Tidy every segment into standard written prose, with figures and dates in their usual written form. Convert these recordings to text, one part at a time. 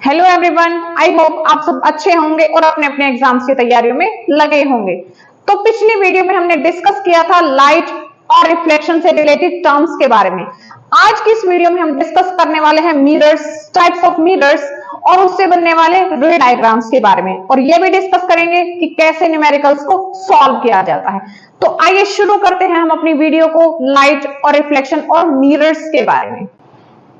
Hello everyone, I hope आप सब अच्छे होंगे और अपने अपने एग्जाम्स की तैयारियों में लगे होंगे। तो पिछली वीडियो में हमने डिस्कस किया था लाइट और रिफ्लेक्शन से रिलेटेड टर्म्स के बारे में। आज की इस वीडियो में हम डिस्कस करने वाले हैं मिरर्स, टाइप्स ऑफ मिरर्स और उससे बनने वाले रे डायग्राम्स के बारे में, और यह भी डिस्कस करेंगे कि कैसे न्यूमेरिकल्स को सॉल्व किया जाता है। तो आइए शुरू करते हैं हम अपनी वीडियो को लाइट और रिफ्लेक्शन और मिरर्स के बारे में।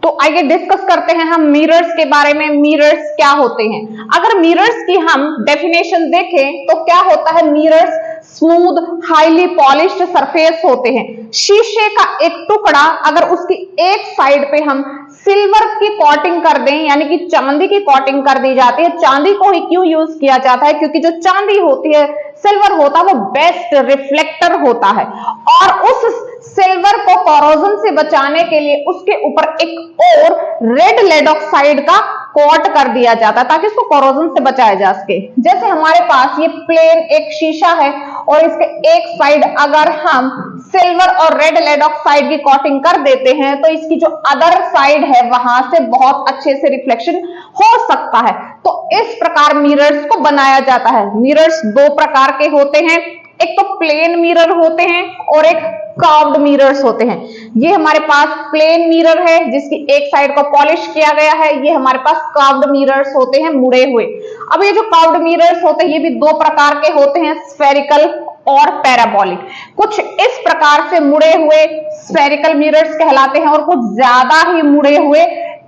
तो आइए डिस्कस करते हैं हम मिरर्स के बारे में। मिरर्स क्या होते हैं? अगर मिरर्स की हम डेफिनेशन देखें तो क्या होता है? Mirrors smooth highly polished surface होते हैं। शीशे का एक टुकड़ा अगर उसकी एक साइड पे हम सिल्वर की कोटिंग कर दें, यानी कि चांदी की कोटिंग कर दी जाती है। चांदी को ही क्यों यूज किया जाता है? क्योंकि जो चांदी होती है, सिल्वर होता है, वो बेस्ट रिफ्लेक्टर होता है, और उस सिल्वर को कोरोजन से बचाने के लिए उसके ऊपर एक और रेड लेड ऑक्साइड का कोट कर दिया जाता है ताकि इसको कोरोजन से बचाया जा सके। जैसे हमारे पास ये प्लेन एक शीशा है और इसके एक साइड अगर हम सिल्वर और रेड लेड ऑक्साइड की कोटिंग कर देते हैं तो इसकी जो अदर साइड है वहां से बहुत अच्छे से रिफ्लेक्शन हो सकता है। तो इस प्रकार मिरर्स को बनाया जाता है। मिरर्स दो प्रकार के होते हैं, एक तो प्लेन मिरर होते हैं और एक कर्व्ड मिरर्स होते हैं। ये हमारे पास प्लेन मिरर है जिसकी एक साइड को पॉलिश किया गया है। ये हमारे पास कर्व्ड मिरर्स होते हैं, मुड़े हुए। अब ये जो कर्व्ड मिरर्स होते हैं ये भी दो प्रकार के होते हैं, स्फेरिकल और पैराबोलिक। कुछ इस प्रकार से मुड़े हुए स्फेरिकल मिरर्स कहलाते हैं और कुछ ज्यादा ही मुड़े हुए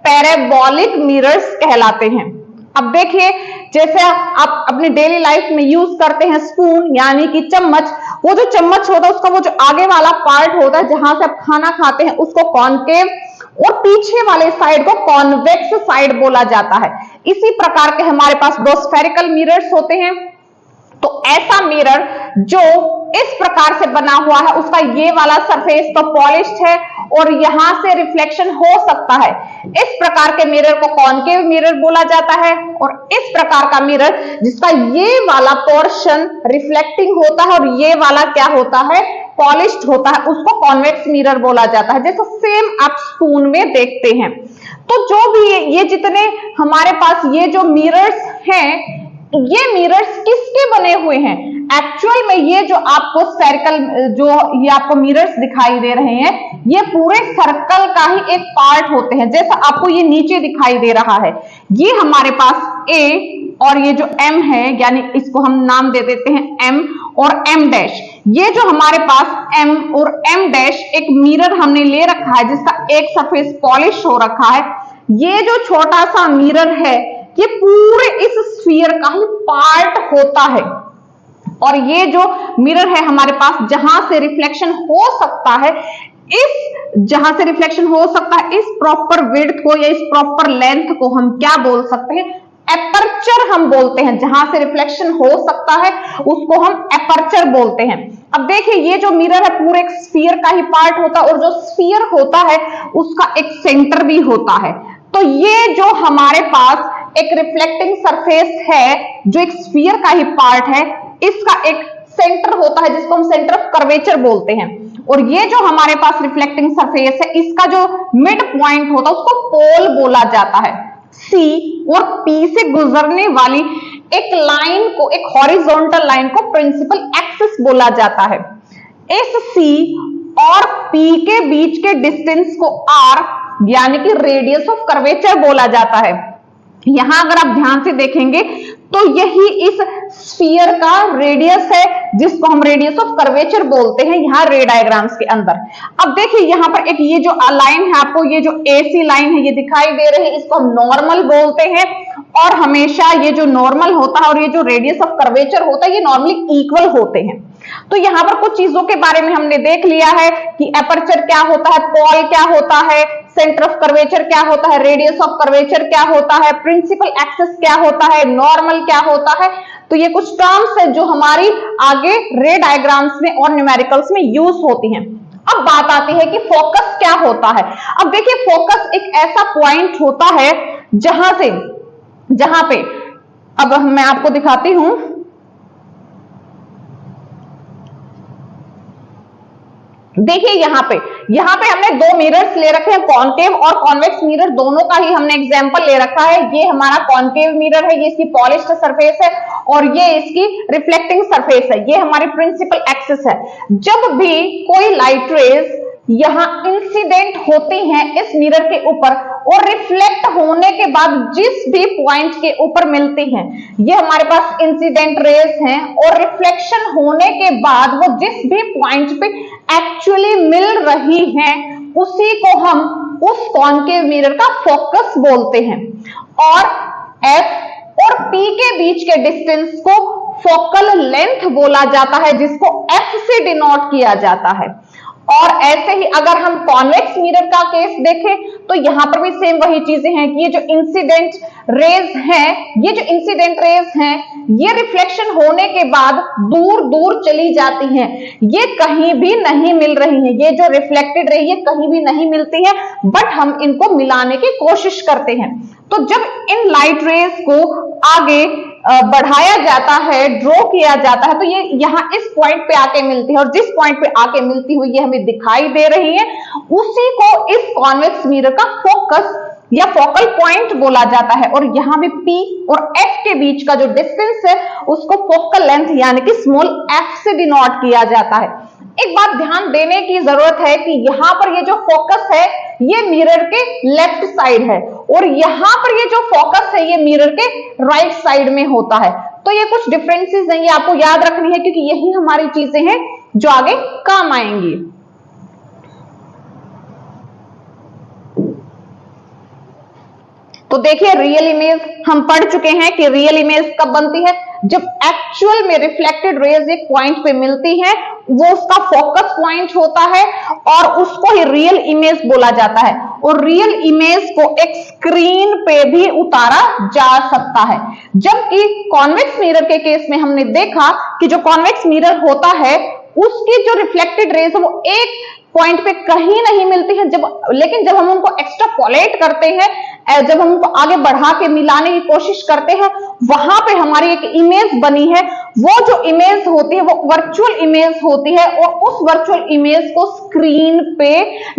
पैराबोलिक मिरर्स कहलाते हैं। अब देखिए, जैसे आप अपनी डेली लाइफ में यूज करते हैं स्पून यानी कि चम्मच, वो जो चम्मच होता है उसका वो जो आगे वाला पार्ट होता है जहां से आप खाना खाते हैं उसको कॉनकेव और पीछे वाले साइड को कॉन्वेक्स साइड बोला जाता है। इसी प्रकार के हमारे पास दो स्फेरिकल मिरर्स होते हैं। तो ऐसा मिरर जो इस प्रकार से बना हुआ है उसका ये वाला सरफेस तो पॉलिश्ड है और यहां से रिफ्लेक्शन हो सकता है। इस प्रकार के मिरर को कॉनकेव मिरर बोला जाता है, और इस प्रकार का मिरर जिसका ये वाला पोर्शन रिफ्लेक्टिंग होता है और ये वाला क्या होता है? पॉलिश्ड होता है, उसको कॉन्वेक्स मिरर बोला जाता है, जैसे सेम आप स्पून में देखते हैं। तो जो भी ये जितने हमारे पास ये जो मिरर्स हैं, ये मिरर्स किसके बने हुए हैं? एक्चुअल में ये जो आपको सर्कल, जो ये आपको मिरर्स दिखाई दे रहे हैं, ये पूरे सर्कल का ही एक पार्ट होते हैं। जैसा आपको ये नीचे दिखाई दे रहा है, ये हमारे पास ए और ये जो एम है, यानी इसको हम नाम दे देते हैं एम और एम डैश। ये जो हमारे पास एम और एम डैश एक मिरर हमने ले रखा है जिसका एक सरफेस पॉलिश हो रखा है। ये जो छोटा सा मिरर है ये पूरे इस स्फीयर का ही पार्ट होता है, और ये जो मिरर है हमारे पास जहां से रिफ्लेक्शन हो सकता है, जहां से रिफ्लेक्शन हो सकता है, इस प्रॉपर विड्थ को या इस प्रॉपर लेंथ को हम क्या बोल सकते हैं? एपर्चर हम बोलते हैं। जहां से रिफ्लेक्शन हो सकता है उसको हम एपर्चर बोलते हैं। अब देखिए, ये जो मिरर है पूरे एक स्फीयर का ही पार्ट होता है, और जो स्फीयर होता है उसका एक सेंटर भी होता है। तो ये जो हमारे पास एक रिफ्लेक्टिंग सरफेस है जो एक स्फीयर का ही पार्ट है, इसका एक सेंटर होता है जिसको हम सेंटर ऑफ कर्वेचर बोलते हैं। और ये जो हमारे पास रिफ्लेक्टिंग सरफेस है, इसका जो मिड पॉइंट होता है उसको पोल बोला जाता है। सी और पी से गुजरने वाली एक लाइन को, एक हॉरिजॉन्टल लाइन को प्रिंसिपल एक्सिस बोला जाता है। इस सी और पी के बीच के डिस्टेंस को आर यानी कि रेडियस ऑफ कर्वेचर बोला जाता है। यहां अगर आप ध्यान से देखेंगे तो यही इस स्फीयर का रेडियस है जिसको हम रेडियस ऑफ कर्वेचर बोलते हैं यहां रे डायग्राम्स के अंदर। अब देखिए, यहां पर एक ये जो लाइन है, आपको ये जो एसी लाइन है ये दिखाई दे रही है, इसको हम नॉर्मल बोलते हैं। और हमेशा ये जो नॉर्मल होता है और ये जो रेडियस ऑफ कर्वेचर होता है ये नॉर्मली इक्वल होते हैं। तो यहां पर कुछ चीजों के बारे में हमने देख लिया है कि एपर्चर क्या होता है, पोल क्या होता है, सेंटर ऑफ कर्वेचर क्या होता है, रेडियस ऑफ कर्वेचर क्या होता है, प्रिंसिपल एक्सिस क्या होता है, नॉर्मल क्या होता है। तो ये कुछ टर्म्स है जो हमारी आगे रे डायग्राम्स में और न्यूमेरिकल्स में यूज होती हैं। अब बात आती है कि फोकस क्या होता है। अब देखिए, फोकस एक ऐसा पॉइंट होता है जहां पे अब मैं आपको दिखाती हूं। अब देखिए यहाँ पे हमने दो मिरर्स ले रखे हैं, कॉनकेव और कॉन्वेक्स मिरर, दोनों का ही हमने एग्जांपल ले रखा है। ये हमारा कॉनकेव मिरर है, ये इसकी पॉलिश्ड सरफेस है और ये इसकी रिफ्लेक्टिंग सरफेस है। ये हमारी प्रिंसिपल एक्सिस है। जब भी कोई लाइट रेज यहां इंसिडेंट होती हैं इस मिरर के ऊपर और रिफ्लेक्ट होने के बाद जिस भी पॉइंट के ऊपर मिलती हैं, ये हमारे पास इंसिडेंट रेज हैं और रिफ्लेक्शन होने के बाद वो जिस भी पॉइंट पे एक्चुअली मिल रही हैं उसी को हम उस कॉनकेव मिरर का फोकस बोलते हैं। और F और P के बीच के डिस्टेंस को फोकल लेंथ बोला जाता है, जिसको F से डिनोट किया जाता है। और ऐसे ही अगर हम कॉन्वेक्स मिरर का केस देखें तो यहां पर भी सेम वही चीजें हैं कि ये जो इंसिडेंट रेज हैं, ये रिफ्लेक्शन होने के बाद दूर दूर चली जाती हैं, ये कहीं भी नहीं मिल रही हैं। ये जो रिफ्लेक्टेड रे ये कहीं भी नहीं मिलती है, बट हम इनको मिलाने की कोशिश करते हैं। तो जब इन लाइट रेज को आगे बढ़ाया जाता है, ड्रॉ किया जाता है, तो ये यहां इस पॉइंट पे आके मिलती है और जिस पॉइंट पे आके मिलती हुई ये हमें दिखाई दे रही है उसी को इस कॉन्वेक्स मिरर का फोकस या फोकल पॉइंट बोला जाता है। और यहां भी P और F के बीच का जो डिस्टेंस है उसको फोकल लेंथ यानी कि स्मॉल f से डिनोट किया जाता है। एक बात ध्यान देने की जरूरत है कि यहां पर ये जो फोकस है ये मिरर के लेफ्ट साइड है और यहां पर ये जो फोकस है ये मिरर के राइट साइड में होता है। तो ये कुछ डिफरेंसेस हैं, ये आपको याद रखनी है क्योंकि यही हमारी चीजें हैं जो आगे काम आएंगी। तो देखिए रियल इमेज हम पढ़ चुके हैं कि रियल इमेज कब बनती है, जब एक्चुअल में रिफ्लेक्टेड रेज एक पॉइंट पे मिलती है, वो उसका फोकस पॉइंट होता है और उसको ही रियल इमेज बोला जाता है। और रियल इमेज को एक स्क्रीन पे भी उतारा जा सकता है। जबकि कॉन्वेक्स मिरर के केस में हमने देखा कि जो कॉन्वेक्स मिरर होता है उसकी जो रिफ्लेक्टेड रेज है वो एक पॉइंट पे कहीं नहीं मिलती है, लेकिन जब हम उनको एक्स्ट्रापोलेट करते हैं, जब हम उनको आगे बढ़ा के मिलाने की कोशिश करते हैं, वहां पे हमारी एक इमेज बनी है। वो जो इमेज होती है वो वर्चुअल इमेज होती है और उस वर्चुअल इमेज को स्क्रीन पे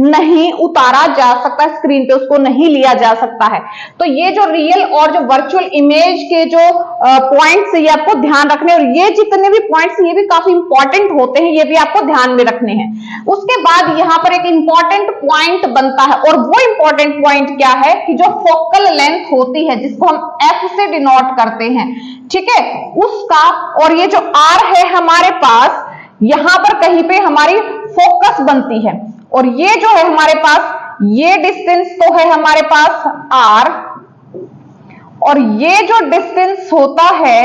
नहीं उतारा जा सकता, स्क्रीन पे उसको नहीं लिया जा सकता है। तो ये जो रियल और जो वर्चुअल इमेज के जो पॉइंट्स ये आपको ध्यान रखने, और ये जितने भी पॉइंट्स ये भी काफी इंपॉर्टेंट होते हैं, ये भी आपको ध्यान में रखने हैं। उसके बाद यहां पर एक इंपॉर्टेंट पॉइंट बनता है और वो इंपॉर्टेंट पॉइंट क्या है कि जो फोकल लेंथ होती है जिसको हम F से डिनोट करते हैं, ठीक है, उसका, और ये जो R है हमारे पास, यहां पर कहीं पे हमारी फोकस बनती है। और ये जो है हमारे पास, ये डिस्टेंस तो है हमारे पास R, और ये जो डिस्टेंस होता है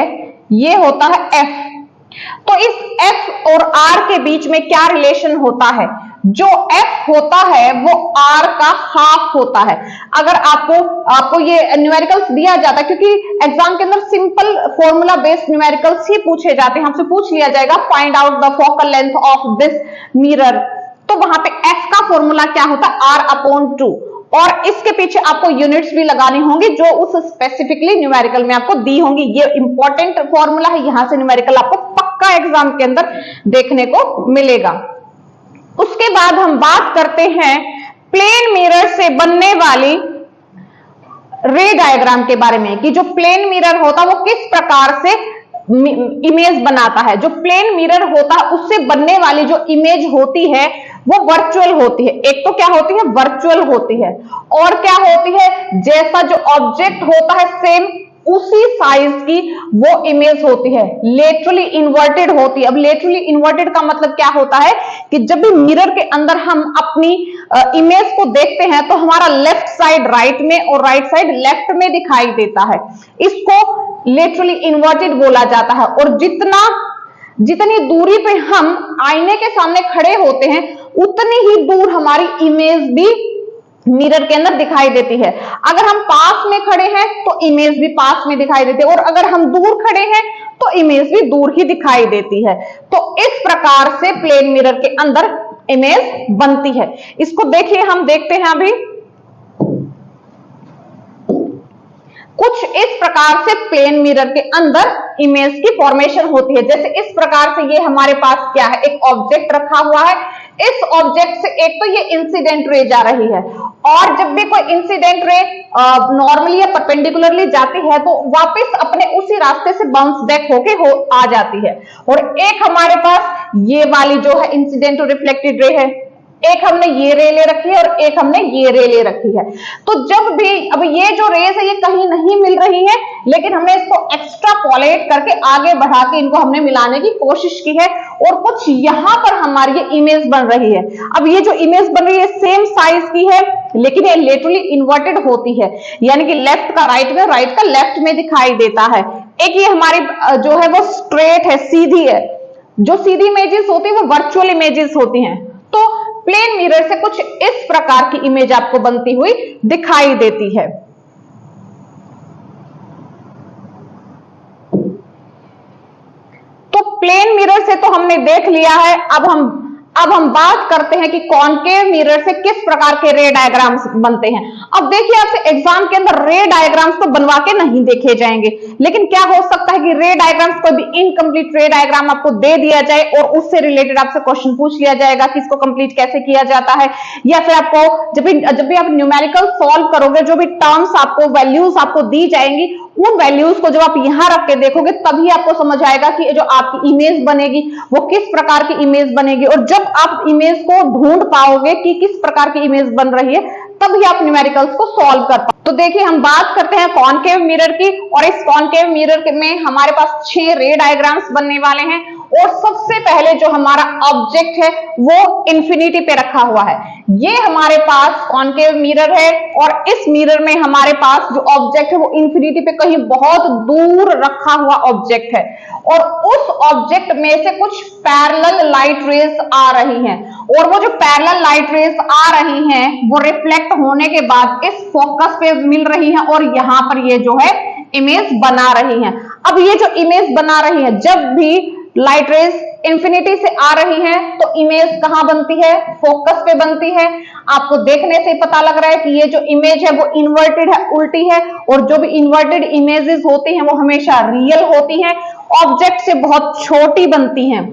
ये होता है F। तो इस F और R के बीच में क्या रिलेशन होता है? जो F होता है वो R का हाफ होता है। अगर आपको ये न्यूमेरिकल्स दिया जाता है, क्योंकि एग्जाम के अंदर सिंपल फॉर्मूला बेस्ड न्यूमेरिकल्स ही पूछे जाते हैं, हमसे पूछ लिया जाएगा find out the focal length of this mirror, तो वहां पे F का फॉर्मूला क्या होता है? R/2। और इसके पीछे आपको यूनिट्स भी लगानी होंगी जो उस स्पेसिफिकली न्यूमेरिकल में आपको दी होंगी। ये इंपॉर्टेंट फॉर्मूला है, यहां से न्यूमेरिकल आपको पक्का एग्जाम के अंदर देखने को मिलेगा। उसके बाद हम बात करते हैं प्लेन मिरर से बनने वाली रे डायग्राम के बारे में, कि जो प्लेन मिरर होता है वो किस प्रकार से इमेज बनाता है। जो प्लेन मिरर होता है उससे बनने वाली जो इमेज होती है वो वर्चुअल होती है। एक तो क्या होती है? वर्चुअल होती है, और क्या होती है? जैसा जो ऑब्जेक्ट होता है सेम उसी साइज की वो इमेज होती है, लेटरली इन्वर्टेड होती है। अब लेटरली इन्वर्टेड का मतलब क्या होता है कि जब भी मिरर के अंदर हम अपनी इमेज को देखते हैं तो हमारा लेफ्ट साइड राइट में और राइट साइड लेफ्ट में दिखाई देता है। इसको लेटरली इन्वर्टेड बोला जाता है। और जितनी दूरी पे हम आईने के सामने खड़े होते हैं उतनी ही दूर हमारी इमेज भी मिरर के अंदर दिखाई देती है। अगर हम पास में खड़े हैं तो इमेज भी पास में दिखाई देती है, और अगर हम दूर खड़े हैं तो इमेज भी दूर ही दिखाई देती है। तो इस प्रकार से प्लेन मिरर के अंदर इमेज बनती है। इसको देखिए, हम देखते हैं अभी। कुछ इस प्रकार से प्लेन मिरर के अंदर इमेज की फॉर्मेशन होती है। जैसे इस प्रकार से ये हमारे पास क्या है, एक ऑब्जेक्ट रखा हुआ है। इस ऑब्जेक्ट से एक तो ये इंसिडेंट रे जा रही है, और जब भी कोई इंसिडेंट रे नॉर्मली या परपेंडिकुलरली जाती है तो वापस अपने उसी रास्ते से बाउंस बैक होके आ जाती है। और एक हमारे पास ये वाली जो है इंसिडेंट रिफ्लेक्टेड रे है, एक हमने ये रे ले रखी है और एक हमने ये रे ले रखी है। तो जब भी अब ये जो रेस है ये कहीं नहीं मिल रही है, लेकिन हमने इसको एक्स्ट्रापोलेट करके आगे बढ़ा के इनको हमने मिलाने की कोशिश की है, और कुछ यहां पर हमारी ये इमेज बन रही है। अब ये जो इमेज बन रही है सेम साइज की है, लेकिन ये लेटरली इन्वर्टेड होती है, यानी कि लेफ्ट का राइट में, राइट का लेफ्ट में दिखाई देता है। एक ये हमारी जो है वो स्ट्रेट है, सीधी है। जो सीधी इमेजेस होती है वो वर्चुअल इमेजेस होती हैं। तो प्लेन मिरर से कुछ इस प्रकार की इमेज आपको बनती हुई दिखाई देती है। तो प्लेन मिरर से तो हमने देख लिया है। अब हम बात करते हैं कि कॉनकेव मिरर से किस प्रकार के रे डायग्राम्स बनते हैं। अब देखिए, आपसे एग्जाम के अंदर रे डायग्राम्स तो बनवा के नहीं देखे जाएंगे, लेकिन क्या हो सकता है कि रे डायग्राम्स, कोई भी इनकम्प्लीट रे डायग्राम आपको दे दिया जाए और उससे रिलेटेड आपसे क्वेश्चन पूछ लिया जाएगा कि इसको कंप्लीट कैसे किया जाता है, या फिर आपको जब भी आप न्यूमेरिकल सॉल्व करोगे, जो भी टर्म्स आपको, वैल्यूज आपको दी जाएंगी, उन वैल्यूज को जब आप यहां रख के देखोगे तभी आपको समझ आएगा कि जो आपकी इमेज बनेगी वो किस प्रकार की इमेज बनेगी। और जब आप इमेज को ढूंढ पाओगे कि किस प्रकार की इमेज बन रही है, तभी आप न्यूमेरिकल्स को सॉल्व कर पाओगे। तो देखिए, हम बात करते हैं कॉनकेव मिरर की, और इस कॉनकेव मिरर में हमारे पास 6 रे डायग्राम्स बनने वाले हैं। और सबसे पहले जो हमारा ऑब्जेक्ट है वो इंफिनिटी पे रखा हुआ है। ये हमारे पास कॉनकेव मिरर है, और इस मिरर में हमारे पास जो ऑब्जेक्ट है वो इंफिनिटी पे कहीं बहुत दूर रखा हुआ ऑब्जेक्ट है, और उस ऑब्जेक्ट में से कुछ पैरेलल लाइट रेज आ रही हैं, और वो जो पैरेलल लाइट रेज आ रही हैं वो रिफ्लेक्ट होने के बाद इस फोकस पे मिल रही हैं, और यहां पर ये जो है इमेज बना रही हैं। अब ये जो इमेज बना रही है, जब भी लाइट रेज इंफिनिटी से आ रही है तो इमेज कहां बनती है, फोकस पे बनती है। आपको देखने से पता लग रहा है कि ये जो इमेज है वो इन्वर्टेड है, उल्टी है, और जो भी इन्वर्टेड इमेजेस होती हैं वो हमेशा रियल होती हैं, ऑब्जेक्ट से बहुत छोटी बनती हैं।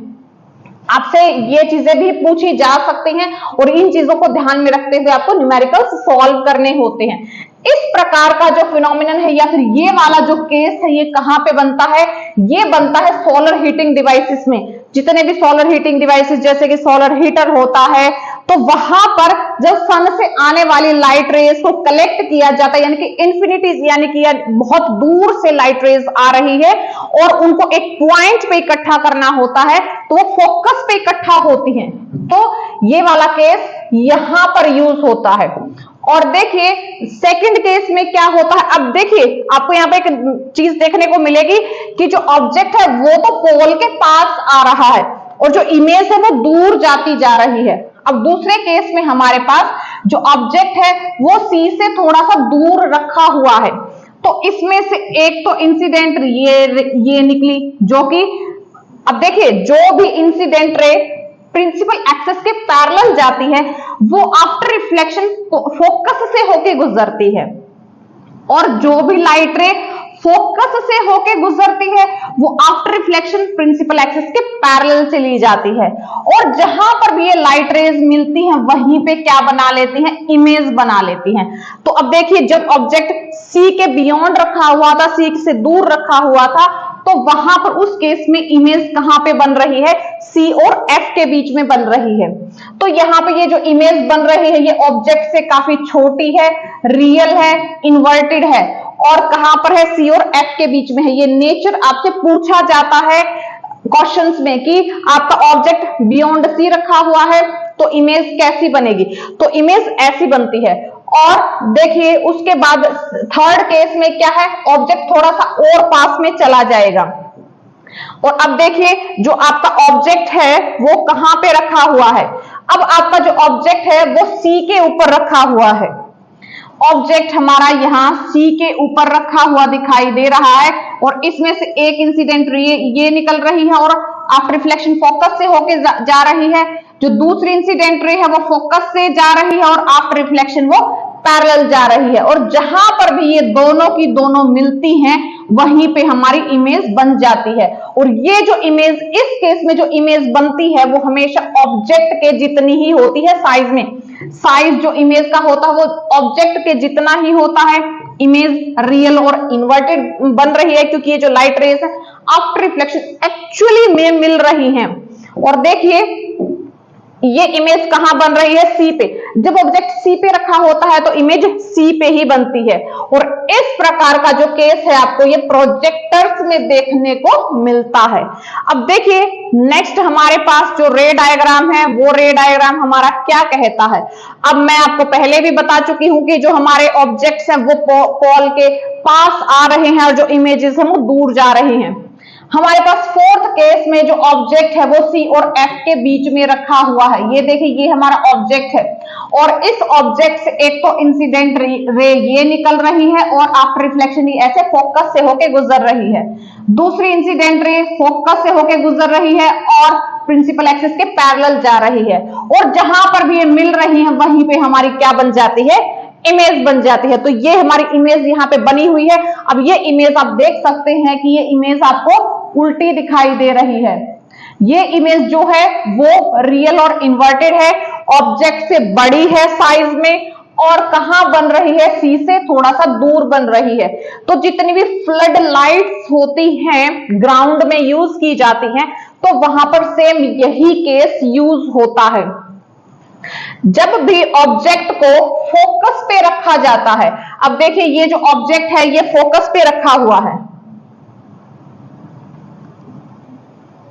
आपसे ये चीजें भी पूछी जा सकती हैं, और इन चीजों को ध्यान में रखते हुए आपको न्यूमेरिकल्स सॉल्व करने होते हैं। इस प्रकार का जो फिनोमिनन है, या फिर ये वाला जो केस है, ये कहां पे बनता है, ये बनता है सोलर हीटिंग डिवाइसेस में। जितने भी सोलर हीटिंग डिवाइसेस, जैसे कि सोलर हीटर होता है, तो वहां पर जब सन से आने वाली लाइट रेज को कलेक्ट किया जाता है, यानी कि इंफिनिटीज, यानी कि बहुत दूर से लाइट रेज आ रही है और उनको एक पॉइंट पे इकट्ठा करना होता है, तो वो फोकस पे इकट्ठा होती हैं। तो ये वाला केस यहां पर यूज होता है। और देखिए सेकंड केस में क्या होता है। अब देखिए, आपको यहाँ पे एक चीज देखने को मिलेगी कि जो ऑब्जेक्ट है वो तो पोल के पास आ रहा है, और जो इमेज है वो दूर जाती जा रही है। अब दूसरे केस में हमारे पास जो ऑब्जेक्ट है वो सी से थोड़ा सा दूर रखा हुआ है, तो इसमें से एक तो इंसिडेंट ये निकली, जो कि अब देखिए, जो भी इंसिडेंट रे प्रिंसिपल एक्सिस के पैरेलल जाती है वो आफ्टर रिफ्लेक्शन फोकस से होके गुजरती है, और जो भी लाइट रे फोकस से होके गुजरती है वो आफ्टर रिफ्लेक्शन प्रिंसिपल एक्सिस के पैरेलल चली जाती है। और जहां पर भी ये लाइट रेज मिलती हैं वहीं पे क्या बना लेती हैं, इमेज बना लेती हैं। तो अब देखिए, जब ऑब्जेक्ट सी के बियॉन्ड रखा हुआ था, सी से दूर रखा हुआ था, तो वहां पर उस केस में इमेज कहां पे बन रही है, सी और एफ के बीच में बन रही है। तो यहाँ पे ये जो इमेज बन रही है ये ऑब्जेक्ट से काफी छोटी है, रियल है, इन्वर्टेड है, और कहां पर है, सी और एफ के बीच में है। ये नेचर आपसे पूछा जाता है क्वेश्चंस में कि आपका ऑब्जेक्ट बियॉन्ड सी रखा हुआ है तो इमेज कैसी बनेगी, तो इमेज ऐसी बनती है। और देखिए उसके बाद थर्ड केस में क्या है, ऑब्जेक्ट थोड़ा सा और पास में चला जाएगा, और अब देखिए जो आपका ऑब्जेक्ट है वो कहां पे रखा हुआ है। अब आपका जो ऑब्जेक्ट है वो सी के ऊपर रखा हुआ है, ऑब्जेक्ट हमारा यहां सी के ऊपर रखा हुआ दिखाई दे रहा है, और इसमें से एक इंसिडेंट रे ये निकल रही है और आफ्टर रिफ्लेक्शन फोकस से होके जा रही है। जो दूसरी इंसिडेंट रे है वो फोकस से जा रही है और आफ्टर रिफ्लेक्शन वो पैरेलल जा रही है, और जहां पर भी ये दोनों की दोनों मिलती हैं वहीं पे हमारी इमेज बन जाती है। और ये जो इमेज, इस केस में जो इमेज बनती है वो हमेशा ऑब्जेक्ट के जितनी ही होती है साइज में। साइज जो इमेज का होता है वो ऑब्जेक्ट के जितना ही होता है। इमेज रियल और इन्वर्टेड बन रही है क्योंकि ये जो लाइट रेज है आफ्टर रिफ्लेक्शन एक्चुअली में मिल रही हैं। और देखिए ये इमेज कहां बन रही है, सी पे। जब ऑब्जेक्ट सी पे रखा होता है तो इमेज सी पे ही बनती है। और इस प्रकार का जो केस है आपको ये प्रोजेक्टर्स में देखने को मिलता है। अब देखिए नेक्स्ट हमारे पास जो रे डायग्राम है वो रे डायग्राम हमारा क्या कहता है। अब मैं आपको पहले भी बता चुकी हूं कि जो हमारे ऑब्जेक्ट्स हैं वो पोल के पास आ रहे हैं और जो इमेजेस हैं वो दूर जा रही हैं। हमारे पास फोर्थ केस में जो ऑब्जेक्ट है वो सी और एफ के बीच में रखा हुआ है। ये देखिए ये हमारा ऑब्जेक्ट है और इस ऑब्जेक्ट से एक तो इंसिडेंट रे ये निकल रही है और आफ्टर रिफ्लेक्शन ये ऐसे फोकस से होके गुजर रही है। दूसरी इंसिडेंट रे फोकस से होके गुजर रही है और प्रिंसिपल एक्सिस के पैरेलल जा रही है। और जहां पर भी ये मिल रही है वहीं पे हमारी क्या बन जाती है, इमेज बन जाती है। तो ये हमारी इमेज यहाँ पे बनी हुई है। अब ये इमेज आप देख सकते हैं कि ये इमेज आपको उल्टी दिखाई दे रही है। ये इमेज जो है वो रियल और इन्वर्टेड है, ऑब्जेक्ट से बड़ी है साइज में और कहां बन रही है, सी से थोड़ा सा दूर बन रही है। तो जितनी भी फ्लड लाइट्स होती हैं ग्राउंड में यूज की जाती हैं तो वहां पर सेम यही केस यूज होता है। जब भी ऑब्जेक्ट को फोकस पे रखा जाता है, अब देखिए ये जो ऑब्जेक्ट है ये फोकस पे रखा हुआ है।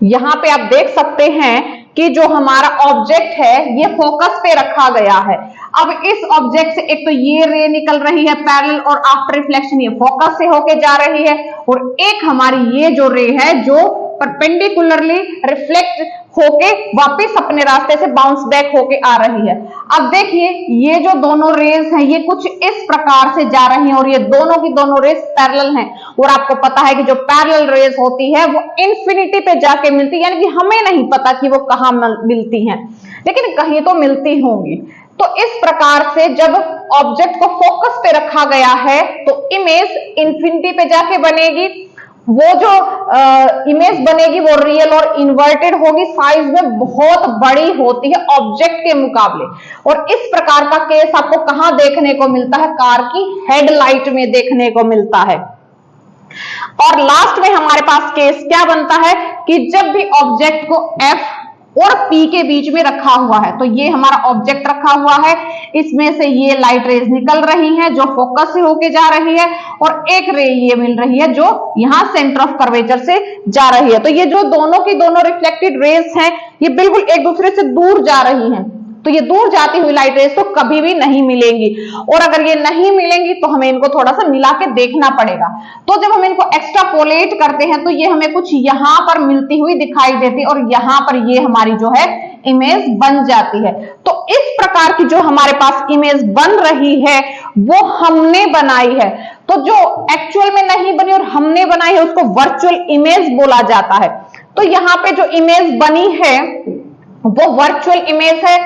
यहां पे आप देख सकते हैं कि जो हमारा ऑब्जेक्ट है ये फोकस पे रखा गया है। अब इस ऑब्जेक्ट से एक तो ये रे निकल रही है पैरेलल और आफ्टर रिफ्लेक्शन ये फोकस से होके जा रही है और एक हमारी ये जो रे है जो परपेंडिकुलरली रिफ्लेक्ट होके वापस अपने रास्ते से बाउंस बैक होके आ रही है। अब देखिए ये जो दोनों रेज हैं ये कुछ इस प्रकार से जा रही हैं और ये दोनों की दोनों रेज पैरेलल हैं। और आपको पता है कि जो पैरेलल रेज होती है वो इंफिनिटी पे जाके मिलती है, यानी कि हमें नहीं पता कि वो कहां मिलती हैं लेकिन कहीं तो मिलती होंगी। तो इस प्रकार से जब ऑब्जेक्ट को फोकस पे रखा गया है तो इमेज इंफिनिटी पे जाके बनेगी। वो जो इमेज बनेगी वो रियल और इन्वर्टेड होगी, साइज में बहुत बड़ी होती है ऑब्जेक्ट के मुकाबले। और इस प्रकार का केस आपको कहां देखने को मिलता है, कार की हेडलाइट में देखने को मिलता है। और लास्ट में हमारे पास केस क्या बनता है कि जब भी ऑब्जेक्ट को एफ और पी के बीच में रखा हुआ है, तो ये हमारा ऑब्जेक्ट रखा हुआ है, इसमें से ये लाइट रेज निकल रही है जो फोकस से होके जा रही है और एक रे ये मिल रही है जो यहां सेंटर ऑफ कर्वेचर से जा रही है। तो ये जो दोनों की दोनों रिफ्लेक्टेड रेज हैं ये बिल्कुल एक दूसरे से दूर जा रही हैं। तो ये दूर जाती हुई लाइट रेज तो कभी भी नहीं मिलेंगी और अगर ये नहीं मिलेंगी तो हमें इनको थोड़ा सा मिला के देखना पड़ेगा। तो जब हम इनको एक्स्ट्रापोलेट करते हैं तो ये हमें कुछ यहां पर मिलती हुई दिखाई देती है और यहां पर ये हमारी जो है इमेज बन जाती है। तो इस प्रकार की जो हमारे पास इमेज बन रही है वो हमने बनाई है। तो जो एक्चुअल में नहीं बनी और हमने बनाई है उसको वर्चुअल इमेज बोला जाता है। तो यहाँ पे जो इमेज बनी है वो वर्चुअल इमेज है,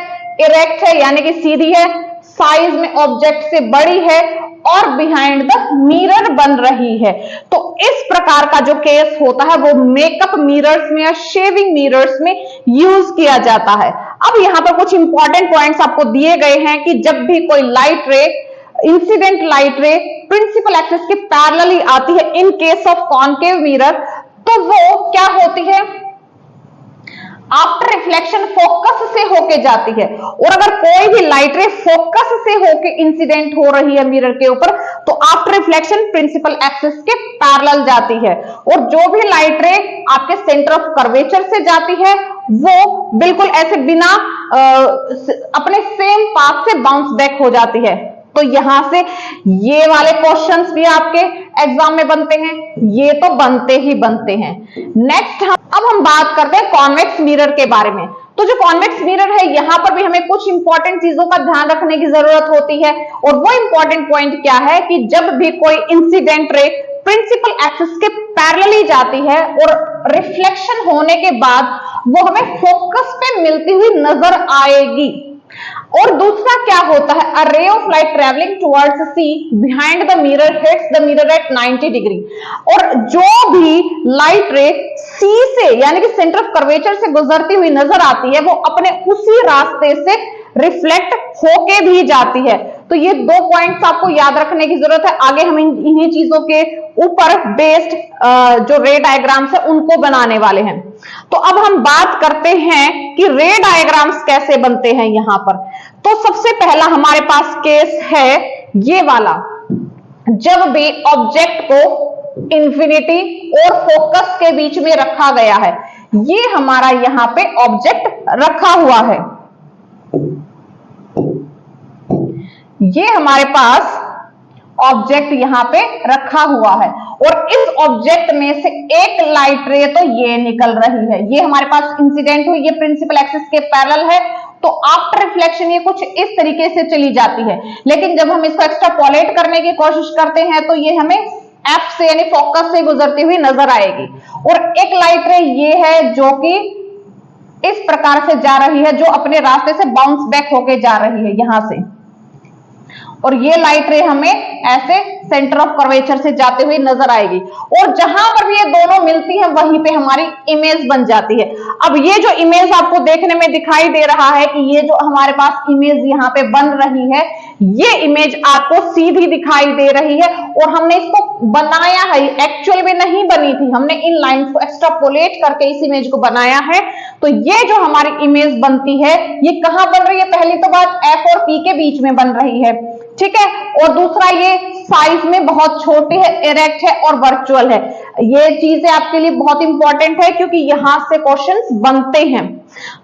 इरेक्ट है यानी कि सीधी है, साइज में ऑब्जेक्ट से बड़ी है और बिहाइंड द मिरर बन रही है। तो इस प्रकार का जो केस होता है वो मेकअप मिरर्स में या शेविंग मिरर्स में यूज किया जाता है। अब यहां पर कुछ इंपॉर्टेंट पॉइंट्स आपको दिए गए हैं कि जब भी कोई light ray, incident light ray principal axis के पैरेलली आती है in case of concave mirror, तो वो क्या होती है, आफ्टर रिफ्लेक्शन फोकस से होके जाती है। और अगर कोई भी लाइट रे फोकस से होके इंसिडेंट हो रही है मिरर के ऊपर तो आफ्टर रिफ्लेक्शन प्रिंसिपल एक्सिस के पैरेलल जाती है। और जो भी लाइट रे आपके सेंटर ऑफ कर्वेचर से जाती है वो बिल्कुल ऐसे बिना अपने सेम पाथ से बाउंस बैक हो जाती है। तो यहां से ये वाले क्वेश्चंस भी आपके एग्जाम में बनते हैं, ये तो बनते ही बनते हैं। नेक्स्ट अब हम बात करते हैं कॉन्वेक्स मिरर के बारे में। तो जो कॉन्वेक्स मिरर है यहां पर भी हमें कुछ इंपॉर्टेंट चीजों का ध्यान रखने की जरूरत होती है। और वो इंपॉर्टेंट पॉइंट क्या है कि जब भी कोई इंसिडेंट रे प्रिंसिपल एक्सिस के पैरेलली जाती है और रिफ्लेक्शन होने के बाद वो हमें फोकस पे मिलती हुई नजर आएगी। और दूसरा क्या होता है, a ray of light travelling towards C behind the mirror hits the mirror at 90 degree. और जो भी लाइट रे सी से यानी कि सेंटर ऑफ कर्वेचर से गुजरती हुई नजर आती है वो अपने उसी रास्ते से रिफ्लेक्ट होके भी जाती है। तो ये 2 पॉइंट्स आपको याद रखने की जरूरत है। आगे हम इन्हीं चीजों के ऊपर बेस्ड जो रे डायग्राम्स है उनको बनाने वाले हैं। तो अब हम बात करते हैं कि रे डायग्राम्स कैसे बनते हैं यहां पर। तो सबसे पहला हमारे पास केस है ये वाला, जब भी ऑब्जेक्ट को इंफिनिटी और फोकस के बीच में रखा गया है। ये हमारा यहां पे ऑब्जेक्ट रखा हुआ है, ये हमारे पास ऑब्जेक्ट यहां पे रखा हुआ है और इस ऑब्जेक्ट में से एक लाइट रे तो ये निकल रही है, ये हमारे पास इंसिडेंट हुई, ये प्रिंसिपल एक्सिस के पैरेलल है। तो आफ्टर रिफ्लेक्शन ये कुछ इस तरीके से चली जाती है, लेकिन जब हम इसको एक्स्ट्रापोलेट करने की कोशिश करते हैं तो ये हमें एफ से यानी फोकस से गुजरती हुई नजर आएगी। और एक लाइट रे ये है जो कि इस प्रकार से जा रही है, जो अपने रास्ते से बाउंस बैक होके जा रही है यहां से, और ये लाइट रे हमें ऐसे सेंटर ऑफ कर्वेचर से जाते हुए नजर आएगी। और जहां पर भी ये दोनों मिलती हैं वहीं पे हमारी इमेज बन जाती है। अब ये जो इमेज आपको देखने में दिखाई दे रहा है कि ये जो हमारे पास इमेज यहाँ पे बन रही है, ये इमेज आपको सीधी दिखाई दे रही है और हमने इसको बनाया है, एक्चुअल में नहीं बनी थी, हमने इन लाइंस को एक्स्ट्रापोलेट करके इस इमेज को बनाया है। तो ये जो हमारी इमेज बनती है ये कहां बन रही है, पहली तो बात एफ और पी के बीच में बन रही है, ठीक है। और दूसरा ये साइज में बहुत छोटी है, इरेक्ट है और वर्चुअल है। ये चीजें आपके लिए बहुत इंपॉर्टेंट है क्योंकि यहां से क्वेश्चंस बनते हैं।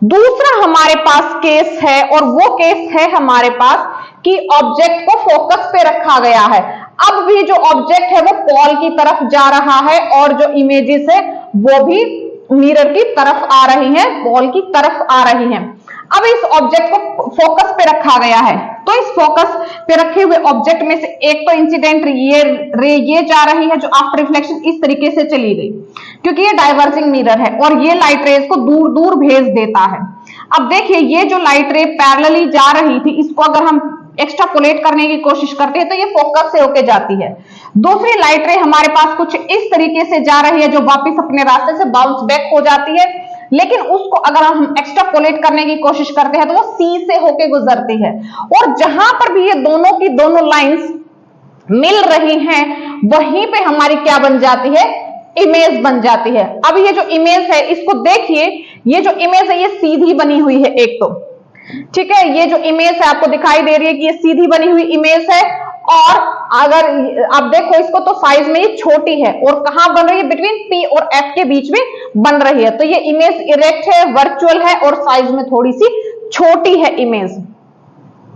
दूसरा हमारे पास केस है और वो केस है हमारे पास कि ऑब्जेक्ट को फोकस पे रखा गया है। अब भी जो ऑब्जेक्ट है वो पॉल की तरफ जा रहा है और जो इमेजेस है वो भी मिरर की तरफ आ रही है, बॉल की तरफ आ रही है। अब इस ऑब्जेक्ट को फोकस पे रखा गया है, तो इस फोकस पे रखे हुए ऑब्जेक्ट में से एक तो इंसिडेंट ये जा रही है जो आफ्टर रिफ्लेक्शन इस तरीके से चली गई क्योंकि ये डाइवर्जिंग मिरर है और ये लाइट रेज को दूर दूर भेज देता है। अब देखिए ये जो लाइट रे पैरेलली जा रही थी, इसको अगर हम एक्स्ट्रापोलेट करने की कोशिश करते हैं तो ये फोकस से होके जाती है। दूसरी लाइट रे हमारे पास कुछ इस तरीके से जा रही है जो वापस अपने रास्ते से बाउंस बैक हो जाती है, लेकिन उसको अगर हम एक्स्ट्रापोलेट करने की कोशिश करते हैं तो वो सी से होके गुजरती है। और जहां पर भी ये दोनों की दोनों लाइंस मिल रही हैं वहीं पे हमारी क्या बन जाती है, इमेज बन जाती है। अब ये जो इमेज है इसको देखिए, ये जो इमेज है ये सीधी बनी हुई है एक तो, ठीक है। ये जो इमेज है आपको दिखाई दे रही है कि ये सीधी बनी हुई इमेज है और अगर आप देखो इसको तो साइज में ये छोटी है और कहां बन रही है, बिटवीन पी और एफ के बीच में बन रही है। तो ये इमेज इरेक्ट है, वर्चुअल है और साइज में थोड़ी सी छोटी है इमेज।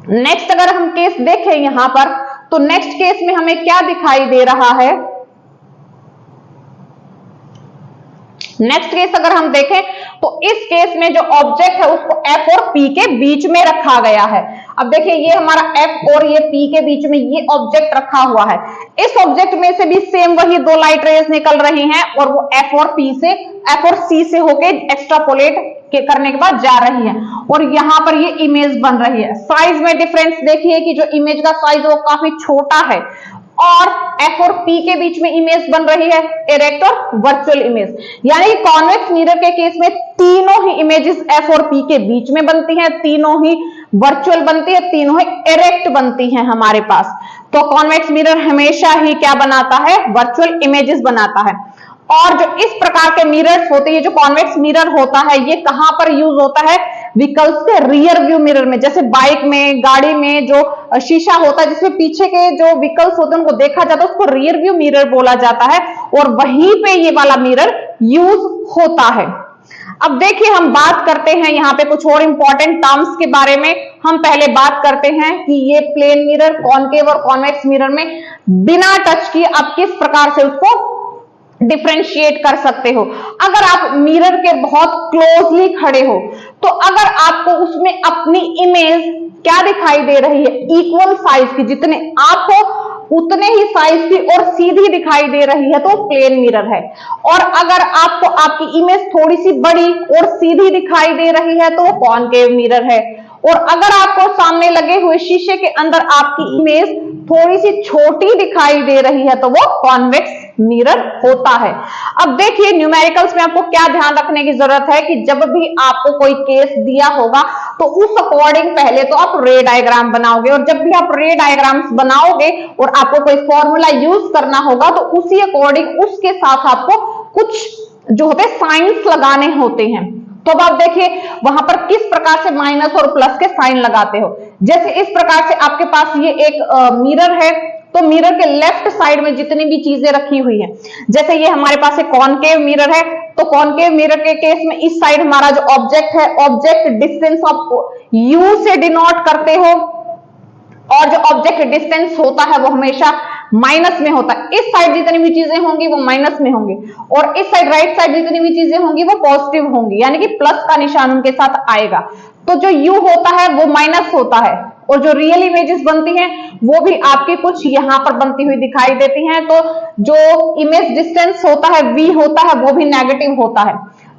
नेक्स्ट अगर हम केस देखें यहां पर तो नेक्स्ट केस में हमें क्या दिखाई दे रहा है, नेक्स्ट केस अगर हम देखें तो इस केस में जो ऑब्जेक्ट है उसको एफ और पी के बीच में रखा गया है। अब देखिए ये हमारा एफ और ये पी के बीच में ये ऑब्जेक्ट रखा हुआ है। इस ऑब्जेक्ट में से भी सेम वही दो लाइट रेज निकल रही हैं और वो एफ और सी से होके एक्स्ट्रापोलेट करने के बाद जा रही है और यहां पर ये इमेज बन रही है। साइज में डिफरेंस देखिए कि जो इमेज का साइज वो काफी छोटा है और एफ और पी के बीच में इमेज बन रही है इरेक्ट और वर्चुअल इमेज। यानी कॉन्वेक्स मिरर के केस में तीनों ही इमेजेस एफ और पी के बीच में बनती हैं, तीनों ही वर्चुअल बनती है, तीनों ही इरेक्ट बनती हैं हमारे पास। तो कॉन्वेक्स मिरर हमेशा ही क्या बनाता है, वर्चुअल इमेजेस बनाता है। और जो इस प्रकार के मिरर्स होते हैं, जो कॉन्वेक्स मिरर होता है ये कहां पर यूज होता है, व्हीकल्स के रियर व्यू मिरर में। जैसे बाइक में, गाड़ी में जो शीशा होता है जिसमें पीछे के जो व्हीकल्स होते हैं उनको देखा जाता है, उसको रियर व्यू मिरर बोला जाता है और वहीं पे ये वाला मिरर यूज होता है। अब देखिए हम बात करते हैं यहाँ पे कुछ और इंपॉर्टेंट टर्म्स के बारे में। हम पहले बात करते हैं कि ये प्लेन मिरर, कॉनकेव और कॉन्वेक्स मिरर में बिना टच किए आप किस प्रकार से उसको डिफरेंशिएट कर सकते हो। अगर आप मिरर के बहुत क्लोजली खड़े हो तो अगर आपको उसमें अपनी इमेज क्या दिखाई दे रही है, इक्वल साइज की, जितने आप हो उतने ही साइज की और सीधी दिखाई दे रही है तो प्लेन मिरर है। और अगर आपको आपकी इमेज थोड़ी सी बड़ी और सीधी दिखाई दे रही है तो वो कॉनकेव मिरर है। और अगर आपको सामने लगे हुए शीशे के अंदर आपकी इमेज थोड़ी सी छोटी दिखाई दे रही है तो वो कॉन्वेक्स मिरर होता है। अब देखिए न्यूमेरिकल्स में आपको क्या ध्यान रखने की जरूरत है कि जब भी आपको कोई केस दिया होगा तो उस अकॉर्डिंग पहले तो आप रे डायग्राम बनाओगे, और जब भी आप रे डायग्राम्स बनाओगे और आपको कोई फॉर्मूला यूज करना होगा तो उसी अकॉर्डिंग उसके साथ आपको कुछ जो होते हैं साइंस लगाने होते हैं। तो अब आप देखिए वहां पर किस प्रकार से माइनस और प्लस के साइन लगाते हो। जैसे इस प्रकार से आपके पास ये एक मिरर है, तो मिरर के लेफ्ट साइड में जितनी भी चीजें रखी हुई हैं, जैसे ये हमारे पास एक कॉनकेव मिरर है, तो कॉनकेव मिरर के केस में इस साइड हमारा जो ऑब्जेक्ट है, ऑब्जेक्ट डिस्टेंस ऑफ यू से डिनोट करते हो, और जो ऑब्जेक्ट डिस्टेंस होता है वो हमेशा माइनस में होता है। इस साइड जितनी भी चीजें होंगी वो माइनस में होंगी, और इस साइड राइट साइड जितनी भी चीजें होंगी वो पॉजिटिव होंगी, यानी कि प्लस का निशान उनके साथ आएगा। तो जो यू होता है वो माइनस होता है, और जो रियल इमेजेस बनती हैं वो भी आपकी कुछ यहां पर बनती हुई दिखाई देती हैं। तो जो इमेज डिस्टेंस होता है वी होता है वो भी नेगेटिव होता है।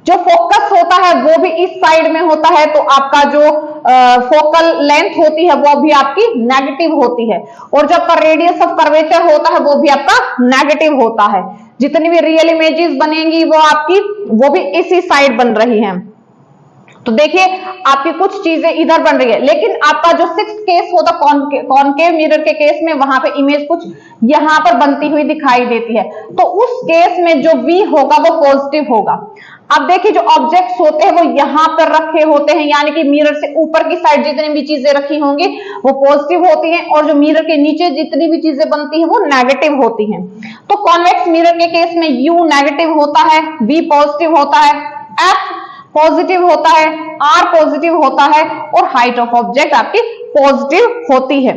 जो फोकस होता है वो भी इस साइड में होता है, तो आपका जो फोकल लेंथ होती है वो भी आपकी नेगेटिव होती है, और जो आपका रेडियस ऑफ कर्वेचर होता है वो भी आपका नेगेटिव होता है। जितनी भी रियल इमेजेस बनेंगी वो आपकी वो भी इसी साइड बन रही हैं। तो देखिए आपकी कुछ चीजें इधर बन रही है, लेकिन आपका जो सिक्स्थ केस होता कॉनकेव मिरर के केस में वहां पे इमेज कुछ यहां पर बनती हुई दिखाई देती है, तो उस केस में जो वी होगा वो पॉजिटिव होगा। अब देखिए जो ऑब्जेक्ट्स होते हैं वो यहां पर रखे होते हैं, यानी कि मिरर से ऊपर की साइड जितनी भी चीजें रखी होंगी वो पॉजिटिव होती हैं, और जो मिरर के नीचे जितनी भी चीजें बनती हैं वो नेगेटिव होती हैं। तो कॉन्वेक्स मिरर के केस में यू नेगेटिव होता है, वी पॉजिटिव होता है, एफ पॉजिटिव होता है, आर पॉजिटिव होता है, और हाइट ऑफ ऑब्जेक्ट आपकी पॉजिटिव होती है।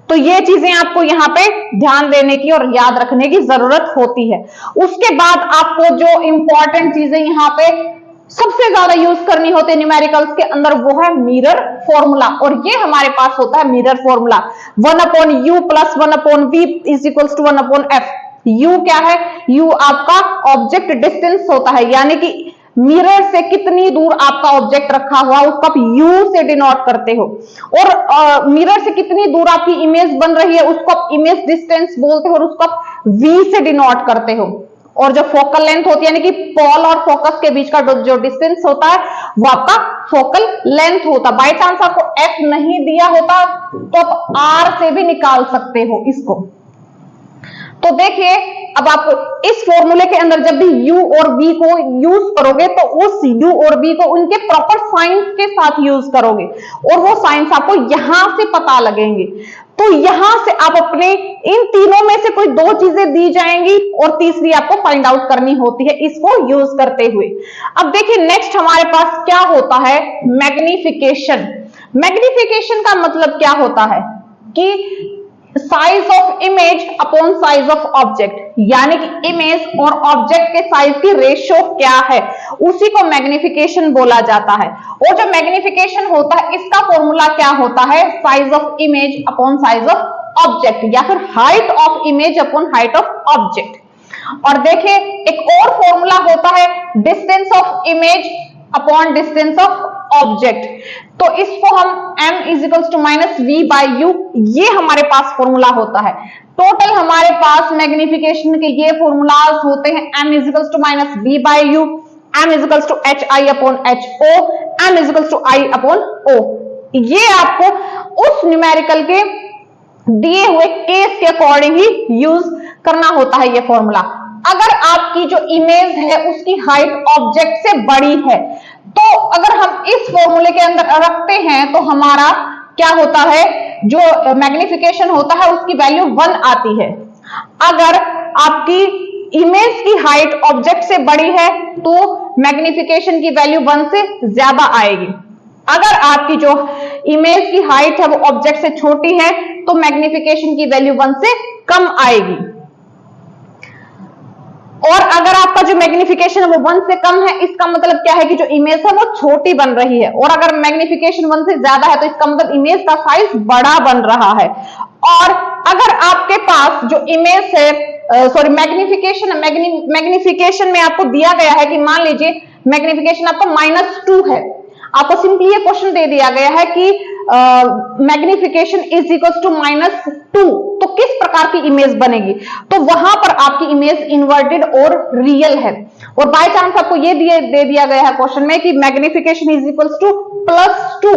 तो ये चीजें आपको यहाँ पे ध्यान देने की और याद रखने की जरूरत होती है। उसके बाद आपको जो इंपॉर्टेंट चीजें यहाँ पे सबसे ज्यादा यूज करनी होती है न्यूमेरिकल्स के अंदर वो है मिरर फॉर्मूला, और ये हमारे पास होता है mirror formula 1/u + 1/v = 1/f। u क्या है? u आपका ऑब्जेक्ट डिस्टेंस होता है, यानी कि मिरर से कितनी दूर आपका ऑब्जेक्ट रखा हुआ उसको आप U से डिनोट करते हो, और मिरर से कितनी दूर आपकी इमेज बन रही है उसको आप इमेज डिस्टेंस बोलते हो, और उसको आप V से डिनोट करते हो। और जो फोकल लेंथ होती है यानी कि पॉल और फोकस के बीच का जो डिस्टेंस होता है वो आपका फोकल लेंथ होता है। बाय चांस आपको F नहीं दिया होता तो आप R से भी निकाल सकते हो इसको। तो देखिए अब आप इस फॉर्मूले के अंदर जब भी u और v को यूज करोगे तो उस u और v को उनके प्रॉपर साइंस के साथ यूज करोगे, और वो साइंस आपको यहां से पता लगेंगे। तो यहां से आप अपने इन तीनों में से कोई दो चीजें दी जाएंगी और तीसरी आपको फाइंड आउट करनी होती है इसको यूज करते हुए। अब देखिए नेक्स्ट हमारे पास क्या होता है, मैग्निफिकेशन। मैग्निफिकेशन का मतलब क्या होता है कि size of image upon size of object, यानी कि इमेज और ऑब्जेक्ट के साइज की रेशियो क्या है उसी को मैग्निफिकेशन बोला जाता है। और जो मैग्निफिकेशन होता है इसका फॉर्मूला क्या होता है, size of image upon size of object, या फिर height of image upon height of object. और देखिए एक और फॉर्मूला होता है distance of image upon distance of object. तो इसको हम m = -v/u, ये हमारे पास फॉर्मूला होता है। टोटल हमारे पास मैग्निफिकेशन के ये फॉर्मूलाज होते हैं m -v/u, m hi/ho, m i/o। ये आपको उस न्यूमेरिकल के दिए हुए केस के अकॉर्डिंग ही यूज करना होता है ये फॉर्मूला। अगर आपकी जो इमेज है उसकी हाइट ऑब्जेक्ट से बड़ी है तो अगर हम इस फॉर्मूले के अंदर रखते हैं तो हमारा क्या होता है, जो मैग्निफिकेशन होता है उसकी वैल्यू 1 आती है। अगर आपकी इमेज की हाइट ऑब्जेक्ट से बड़ी है तो मैग्निफिकेशन की वैल्यू 1 से ज्यादा आएगी। अगर आपकी जो इमेज की हाइट है वो ऑब्जेक्ट से छोटी है तो मैग्निफिकेशन की वैल्यू 1 से कम आएगी। और अगर आपका जो मैग्निफिकेशन है वो 1 से कम है, इसका मतलब क्या है कि जो इमेज है वो छोटी बन रही है, और अगर मैग्निफिकेशन 1 से ज्यादा है तो इसका मतलब इमेज का साइज बड़ा बन रहा है। और अगर आपके पास जो इमेज है मैग्निफिकेशन में आपको दिया गया है कि मान लीजिए मैग्निफिकेशन आपका -2 है, आपको सिंपली ये क्वेश्चन दे दिया गया है कि मैग्निफिकेशन इज इक्वल टू -2, तो किस प्रकार की इमेज बनेगी? तो वहां पर आपकी इमेज इन्वर्टेड और रियल है। और बाय चांस आपको ये दे दिया गया है क्वेश्चन में कि magnification is equal to +2,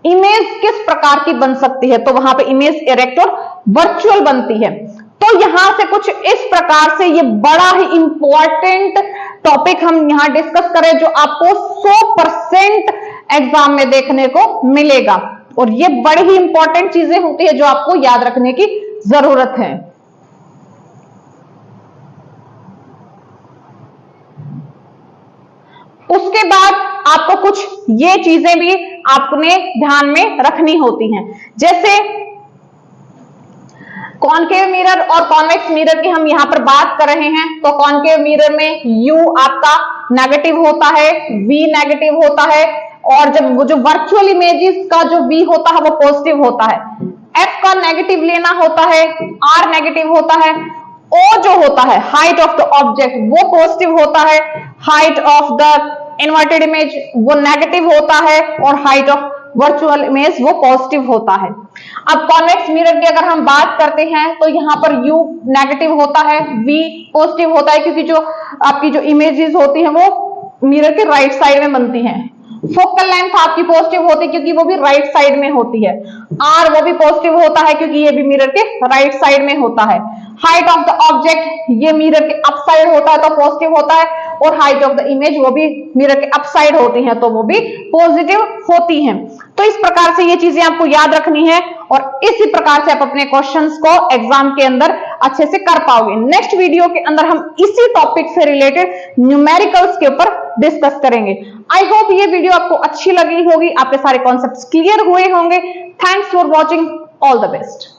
image किस प्रकार की बन सकती है? तो वहां पे इमेज इरेक्ट और वर्चुअल बनती है। तो यहां से कुछ इस प्रकार से ये बड़ा ही इंपॉर्टेंट टॉपिक हम यहां डिस्कस करें जो आपको 100% एग्जाम में देखने को मिलेगा। और ये बड़ी ही इंपॉर्टेंट चीजें होती है जो आपको याद रखने की जरूरत है। उसके बाद आपको कुछ ये चीजें भी आपने ध्यान में रखनी होती हैं, जैसे कॉनकेव मिरर और कॉन्वेक्स मिरर की हम यहां पर बात कर रहे हैं। तो कॉनकेव मिरर में U आपका नेगेटिव होता है, V नेगेटिव होता है, और जब वो जो वर्चुअल इमेजेस का जो V होता है वो पॉजिटिव होता है। F का नेगेटिव लेना होता है, R नेगेटिव होता है। O जो होता है हाइट ऑफ द ऑब्जेक्ट वो पॉजिटिव होता है, height of the inverted image वो नेगेटिव होता है, और हाइट ऑफ वर्चुअल इमेज वो पॉजिटिव होता है। अब कॉन्वेक्स मिरर की अगर हम बात करते हैं तो यहां पर U नेगेटिव होता है, V पॉजिटिव होता है, क्योंकि जो आपकी जो इमेजेस होती हैं वो मिरर के राइट साइड में बनती हैं। फोकल लेंथ आपकी पॉजिटिव होती है क्योंकि वो भी राइट साइड में होती है। R वो भी पॉजिटिव होता है क्योंकि ये भी मिरर के राइट साइड में होता है। हाइट ऑफ द ऑब्जेक्ट ये मिरर के अप साइड होता है तो पॉजिटिव होता है, और हाइट ऑफ द इमेज वो भी मिरर के अप साइड होती है तो वो भी पॉजिटिव होती हैं। तो इस प्रकार से ये चीजें आपको याद रखनी है, और इसी प्रकार से आप अपने क्वेश्चंस को एग्जाम के अंदर अच्छे से कर पाओगे। नेक्स्ट वीडियो के अंदर हम इसी टॉपिक से रिलेटेड न्यूमेरिकल्स के ऊपर डिस्कस करेंगे। आई होप ये वीडियो आपको अच्छी लगी होगी, आपके सारे कॉन्सेप्ट्स क्लियर हुए होंगे। Thanks for watching, all the best.